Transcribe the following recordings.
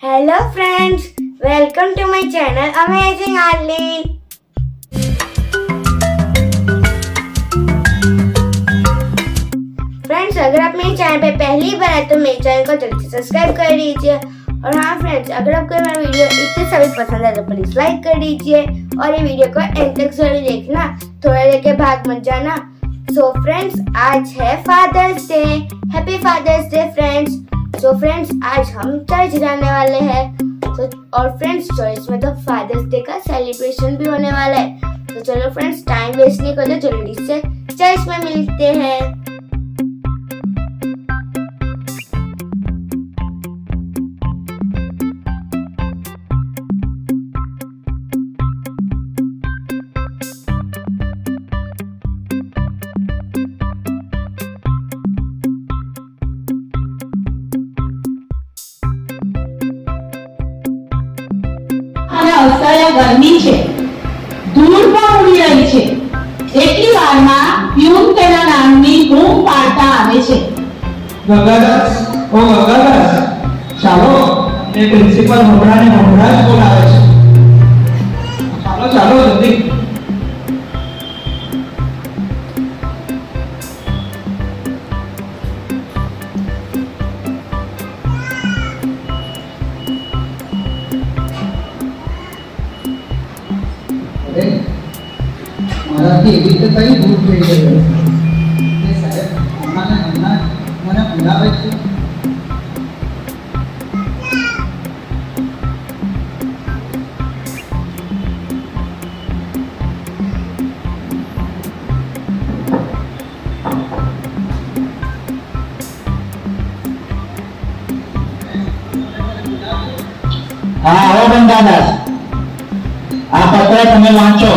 Hello friends, welcome to my channel Amazing Arlene. Friends, अगर आप मेरे चैनल पे पहली बार आए तो मेरे चैनल को जल्दी से सब्सक्राइब कर दीजिए। और हाँ फ्रेंड्स, अगर आपको मेरा वीडियो इतने सभी पसंद है तो प्लीज लाइक कर दीजिए और ये वीडियो को एंड तक जरूर देखना, थोड़ा देर के भाग मत जाना। सो फ्रेंड्स, आज है father's day. Happy father's day friends. So friends, आज हम चर्च जाने वाले हैं। और फ्रेंड्स, चर्च में तो फादर्स डे का सेलिब्रेशन भी होने वाला है। तो चलो फ्रेंड्स, टाइम वेस्ट नहीं करते, जल्दी से चर्च में मिलते हैं। અસહ્ય ગરમી છે, ધૂળ પણ ઉડી રહી છે। એટલી વારમાં પ્યુન તેના નામની બૂમ પાડતા આવે છે। ગંગાદાસ, ઓ ગંગાદાસ, ચાલો, એ પ્રિન્સિપલ હમણાં જ બોલાવે છે। ચાલો ચાલો જલ્દી। મારાથી એવી રીતે કઈ દૂર થઈ ગયો કે સાહેબ હમણાં મને બોલાવે છે। હા, આવો ગંગાદાસ, આ પત્ર તમે વાંચો।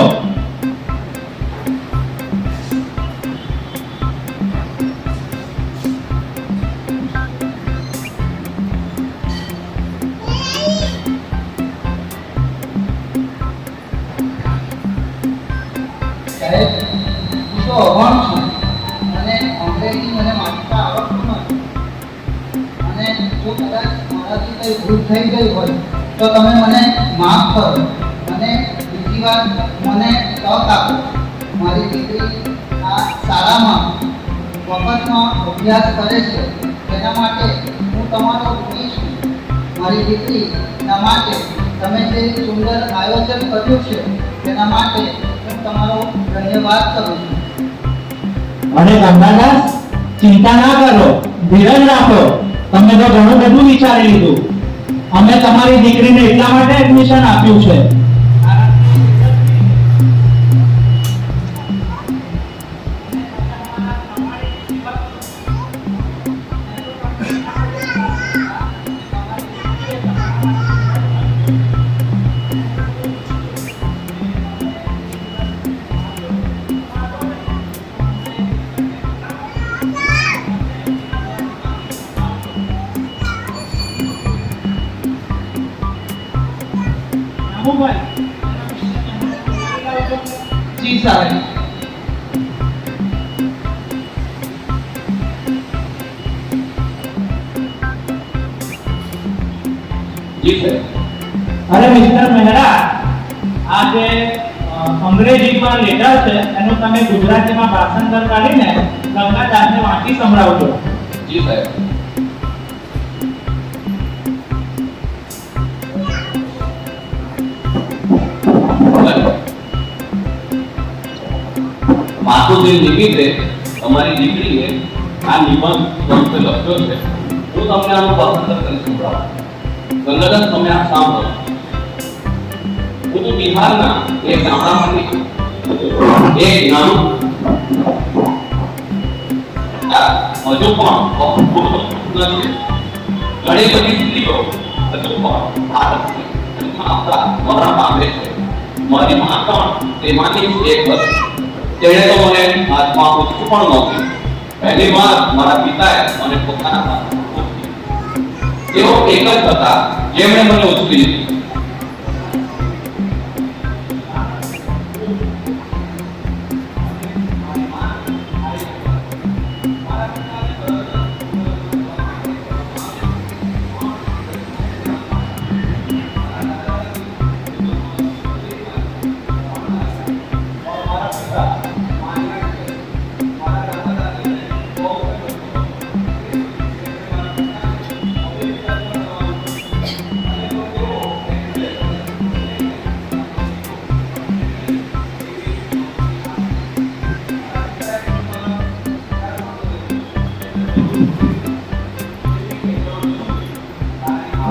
સાહેબ, હું તો અભણ છું અને અંગ્રેજી મને વાંચતા આવડતું નથી અને જો કદાચ મારાથી કંઈ ભૂલ થઈ ગઈ હોય તો તમે મને માફ કરો અને બીજી વાર મને તક આપો। મારી દીકરી આ શાળામાં મફતમાં અભ્યાસ કરે છે, તેના માટે હું તમારો ઋણી છું। મારી દીકરીના માટે તમે જે સુંદર આયોજન કર્યું છે તેના માટે હું તમારો ધન્યવાદ કરું છું। અને ગંગાદાસ, ચિંતા ના કરો, ધીરજ રાખો, તમે તો ઘણું બધું વિચારી લીધું। અમે તમારી દીકરીને એટલા માટે એડમિશન આપ્યું છે। જી સાહેબ। જી સર। અરે મિસ્ટર મહેરા, આ જે અંગ્રેજીમાં લેટર છે એનું તમે ગુજરાતીમાં ભાષાંતર કરીને ગંગાદાસને વાંચી સંભળાવજો। જી સાહેબ। માતુજી નિમિત્તે તમારી દીકરીએ આ નિબંધ ગ્રંથ લખ્યો છે। હું તમને આનું ભાષાંતર કરી સંભળાવું। ગંગાદાસ, તમે આ સાંભળો। હું તો બિહારના એક ગામડામાંથી એક નાનું હજુ પણ નથી। ઘણી બધી સ્ત્રીઓ હજુ પણ ભારતની આપતા મરણ પામે છે। મારી માં પણ તેમાંથી એક હતી। તેણે તો મને હાથમાં પૂછવું પણ નહોતું। પહેલી વાર મારા પિતાએ મને પોતાના હાથમાં પૂછ્યું। તેઓ એક જ હતા જેમણે મને ઉછળી લીધી।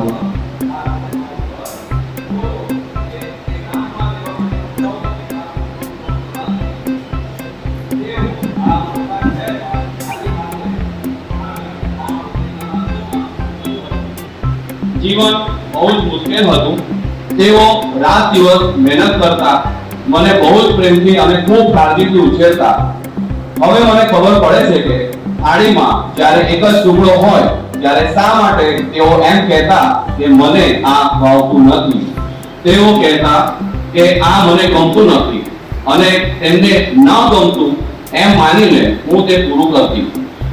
જીવન બહુ જ મુશ્કેલ હતું. તેઓ રાત દિવસ મહેનત કરતા, મને બહુ જ પ્રેમથી અને ખૂબ કાળજીથી ઉછેરતા. હવે મને ખબર પડે છે કે થાળીમાં જ્યારે એક જ ટુકડો હોય ત્યારે શા માટે તેઓ એમ કહેતા કે મને આ ભાવતું નથી. તેઓ કહેતા કે આ મને ગમતું નથી અને તેમને ન ગમતું એમ માનીને હું તે પૂરું કરતી.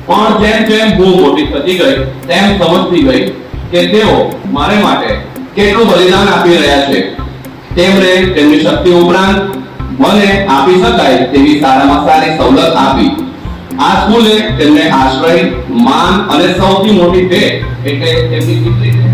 પણ જેમ જેમ હું મોટી થતી ગઈ તેમ સમજતી ગઈ કે તેઓ મારે માટે કેટલું બલિદાન આપી રહ્યા છે. તેમણે તેમની શક્તિ ઉપરાંત મને આપી શકાય તેવી સારામાં સારી સવલત આપી. આ સ્કૂલે તેમને આશ્રય, માન અને સૌથી મોટી ભેટ એટલે તેમની દીકરીને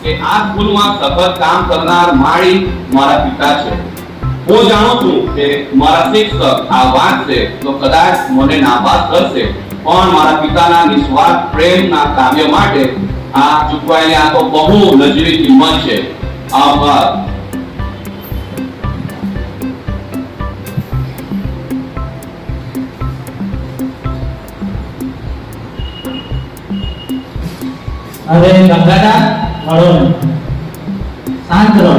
કે આ સ્કૂલમાં સખત કામ કરનાર માળી મારા પિતા છે. હું જાણું છું કે મારા શિક્ષક આ વાંચશે તો કદાચ મને નાપાસ કરશે, પણ મારા પિતાના નિસ્વાર્થ પ્રેમના કાવ્ય માટે આ ચૂકવાયેલી આ તો બહુ નજીવી કિંમત છે. આભાર. અરે ગંગાધર, મળો ને. શાંત રહો.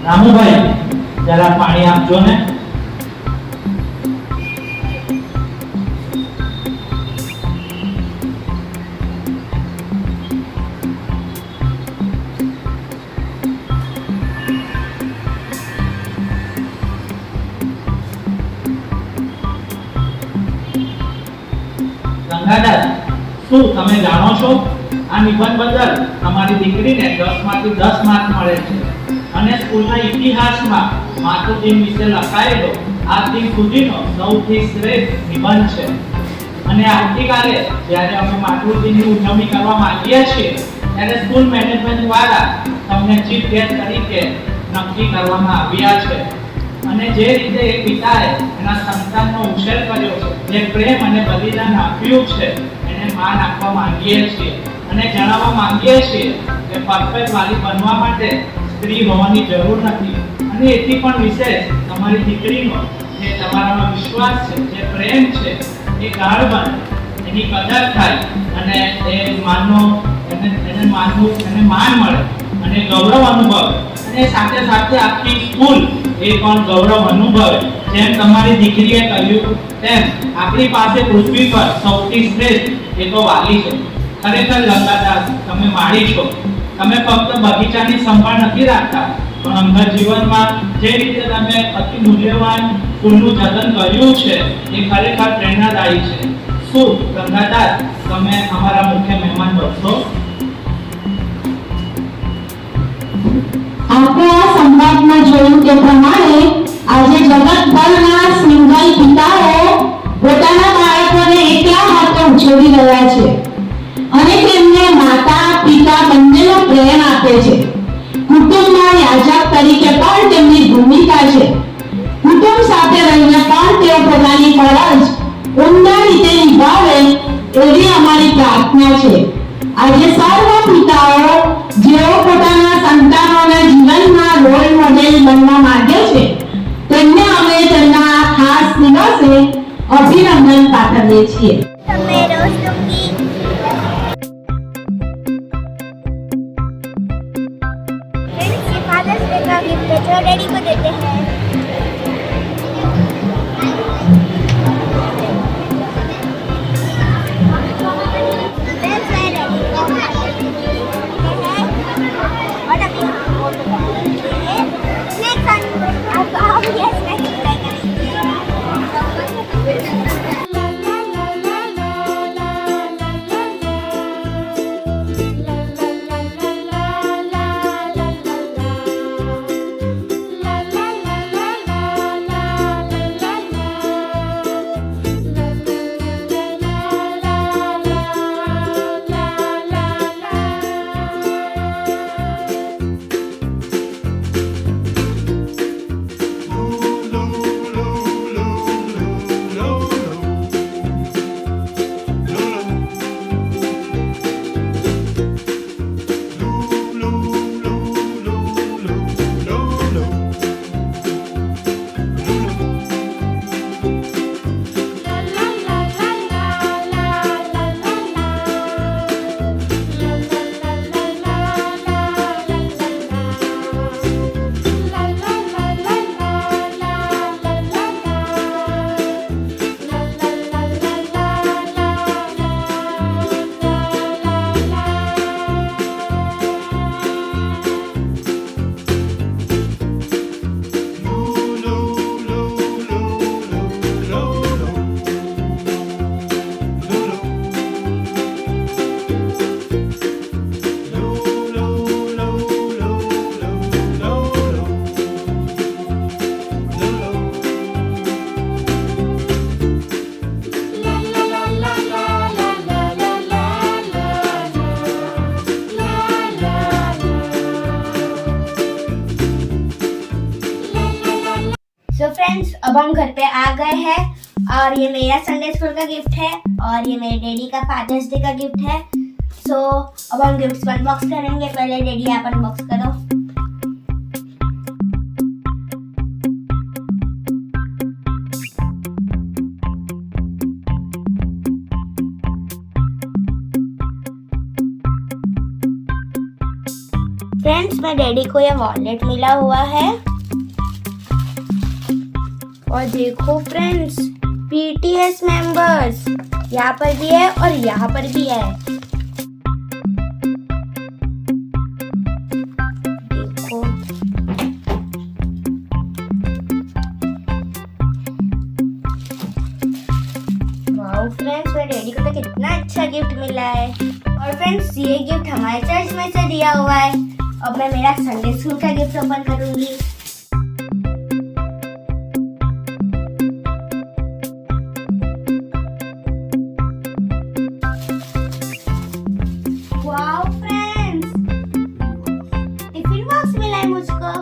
રામુભાઈ, જરા પાણી આપજો ને. ગંગાધર, શું તમે જાણો છો આ નિબંધ બદલ તમારી દીકરીને 10 માંથી 10 માર્ક મળે છે અને સ્કૂલના ઇતિહાસમાં માતૃદિન વિશે લખાયેલો આ દિન સુધીનો સૌથી શ્રેષ્ઠ નિબંધ છે. અને આવતીકાલે જ્યારે અમે માતૃદિનની ઉજવણી કરવા માંગીએ છીએ ત્યારે સ્કૂલ મેનેજમેન્ટ દ્વારા તમને ચીફ ગેસ્ટ તરીકે નક્કી કરવામાં આવ્યા છે. અને જે રીતે એક પિતાએ એના સંતાનનો ઉછેર કર્યો છે, જે પ્રેમ અને બલિદાન આપ્યું છે, એને માન આપવા માંગીએ છીએ અને જણાવવા માંગીએ છીએ કે પરફેક્ટ વાલી બનવા માટે સ્ત્રી હોવાની જરૂર નથી. અને એથી પણ વિશેષ તમારી દીકરીનો જે તમારામાં વિશ્વાસ છે, જે પ્રેમ છે, એ ગાઢ બને, એની કદર થાય અને એ માનનો એને માન મળે અને ગૌરવ અનુભવે અને સાથે સાથે આખી સ્કૂલ એ પણ ગૌરવ અનુભવે. જેમ તમારી દીકરીએ કહ્યું તેમ આપણી પાસે પૃથ્વી પર સૌથી શ્રેષ્ઠ એ તો વાલી છે. ખરેખર ગંગાધર, તમે માળી છો. તમે ફક્ત બગીચાની સંભાળ નથી રાખતા, પણ અંગત જીવનમાં જે રીતે તમે અતિ મૂલ્યવાન ફૂલનું જતન કર્યું છે એ ખરેખર પ્રેરણાદાયી છે. શું ગંગાધર, તમે અમારા મુખ્ય મહેમાન બનશો? આપણે આ સંવાદમાં જોયું તે પ્રમાણે આજે જગતભરના સિંગલ પિતાઓ પોતાના બાળકોને એકલા હાથે ઉછેરી રહ્યા છે અને તેમને માતા પિતા બંનેનો પ્રેમ આપે છે. કુટુંબના યાજક તરીકે પણ તેમની ભૂમિકા છે. કુટુંબ સાથે રહીને પણ તેઓ પોતાની ફરજ ઊંડા રીતે નિભાવે એવી અમારી પ્રાર્થના છે. આજે સર્વ પિતાઓ જેઓ પોતાના સંતાનોના જીવનમાં રોલ મોડેલ બનવા માંગે છે તેમને અમે તેમના આ ખાસ દિવસે અભિનંદન પાઠવીએ છીએ. તમે રોજ લૂંગી फ्रेंड्स, ये फादर्स डे का गिफ्ट है जो डैडी को देते हैं. That's why डैडी को और अभी नेक्स्ट सो फ्रेंड्स, अब हम घर पे आ गए हैं और ये मेरा संडे स्कूल का गिफ्ट है और ये मेरे डैडी का फादर्स डे का गिफ्ट है। सो अब हम गिफ्ट्स अनबॉक्स करेंगे। पहले डैडी आप अनबॉक्स करो। फ्रेंड्स, मेरे डैडी को ये वॉलेट मिला हुआ है और देखो फ्रेंड्स, BTS मेंबर्स यहाँ पर भी है और यहाँ पर भी है। देखो, वाओ फ्रेंड्स, मेरे डैडी को तो कितना अच्छा गिफ्ट मिला है। और फ्रेंड्स, ये गिफ्ट हमारे चर्च में से दिया हुआ है। अब मैं मेरा संडे स्कूल का गिफ्ट ओपन करूंगी। वाओ फ्रेंड्स, टिफिन बॉक्स मिला है मुझको।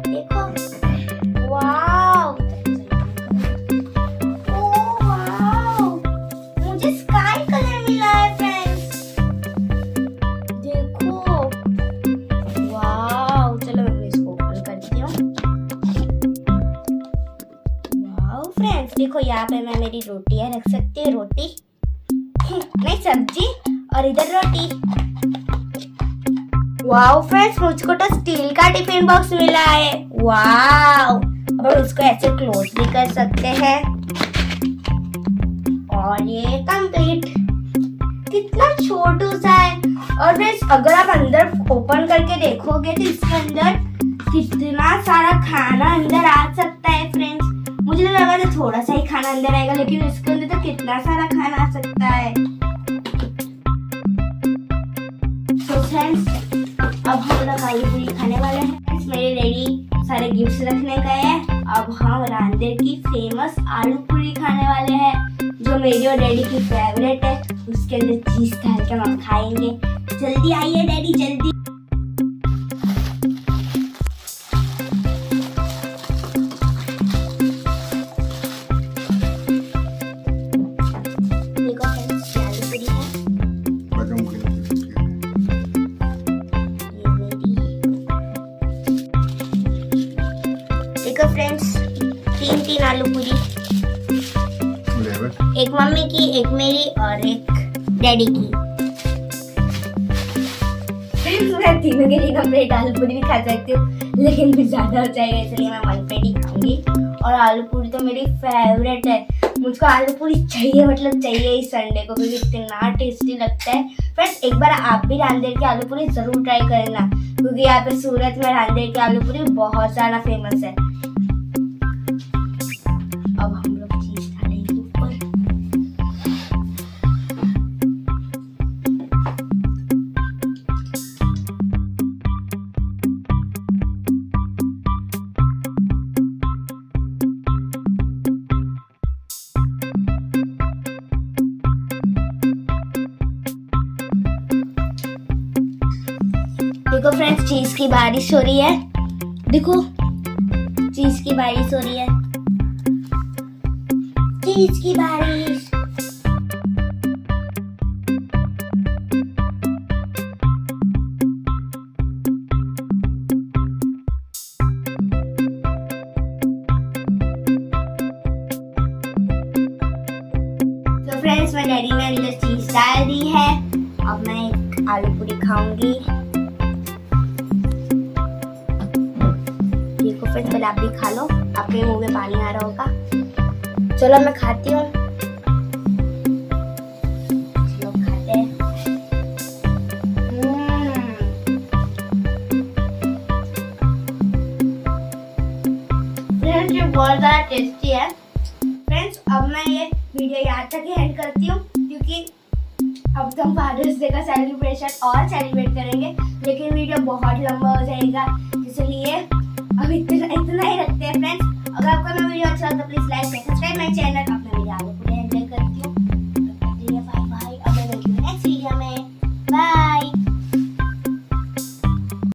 देखो, वाओ, ओह वाओ, मुझे स्काई कलर मिला है फ्रेंड्स। देखो, वाओ, चलो मैं इसको ओपन करती हूँ। वाओ फ्रेंड्स, देखो यहाँ पे मैं मेरी रोटियां रख सकती हूँ। रोटी नहीं, सब्जी, और इधर रोटी। वाओ फ्रेंड्स, मुझको तो स्टील का टिफिन बॉक्स मिला है। वाओ, अब हम उसको ऐसे क्लोज भी कर सकते हैं। और ये कंप्लीट, कितना छोटू सा है। और फ्रेंड्स, अगर आप अंदर ओपन करके देखोगे तो इसके अंदर कितना सारा खाना अंदर आ सकता है फ्रेंड्स। मुझे तो लगा था थोड़ा सा ही खाना अंदर आएगा, लेकिन इसके अंदर तो कितना सारा खाना आ सकता है। तो फ्रेंड्स, अब हम लोग आलू पूरी खाने वाले हैं। फ्रेंड्स, मेरे डैडी सारे गिफ्ट्स रखने गए हैं। अब हम रांदेर की फेमस आलू पूरी खाने वाले हैं, जो मेरी और डैडी की फेवरेट है। उसके अंदर चीज डाल के हम खाएंगे। जल्दी आइए डैडी, जल्दी। देखो फ्रेंड्स, ये आलू पूरी है। ये मेरी। देखो फ्रेंड्स, तीन आलू पूरी, एक मम्मी की, एक मेरी और एक डैडी की। मैं तीनों के लिए कंप्लीट आलू पूरी भी खा सकती हूँ, लेकिन फिर ज्यादा हो जाएगा, इसलिए मैं वन प्लेट ही खाऊंगी। और आलू पूरी तो मेरी फेवरेट है। मुझको आलू पूरी चाहिए, मतलब चाहिए इस संडे को, क्योंकि इतना टेस्टी लगता है। फ्रेंड्स, एक बार आप भी रांदेर की आलू पूरी जरूर ट्राई करना, क्योंकि यहाँ पे सूरत में रांदेर की आलू पूरी बहुत ज्यादा फेमस है। अब हम लोग चीज डालेंगे ऊपर। देखो फ्रेंड्स, चीज की बारिश हो रही है। देखो, चीज की बारिश हो रही है। चीज की बारिश। तो फ्रेंड्स, मेरे डैडी ने अंदर चीज डाल दी है। अब मैं एक आलू पूरी खाऊंगी। देखो फ्रेंड्स, पहले आप भी खा लो, आपके मुंह में पानी आ रहा होगा। चलो मैं खाती हूँ। चलो खाते हैं। फ्रेंड्स, ये बहुत ज़्यादा टेस्टी है। फ्रेंड्स, अब मैं ये वीडियो यहाँ तक ही एंड करती हूँ, क्योंकि अब तो हम फादर्स डे का सेलिब्रेशन और सेलिब्रेट करेंगे, लेकिन वीडियो बहुत लंबा हो जाएगा, इसलिए अब इतना ही रखते हैं फ्रेंड्स। अगर आपको मेरा वीडियो अच्छा लगा तो please like subscribe my channel. अपना वीडियो आगे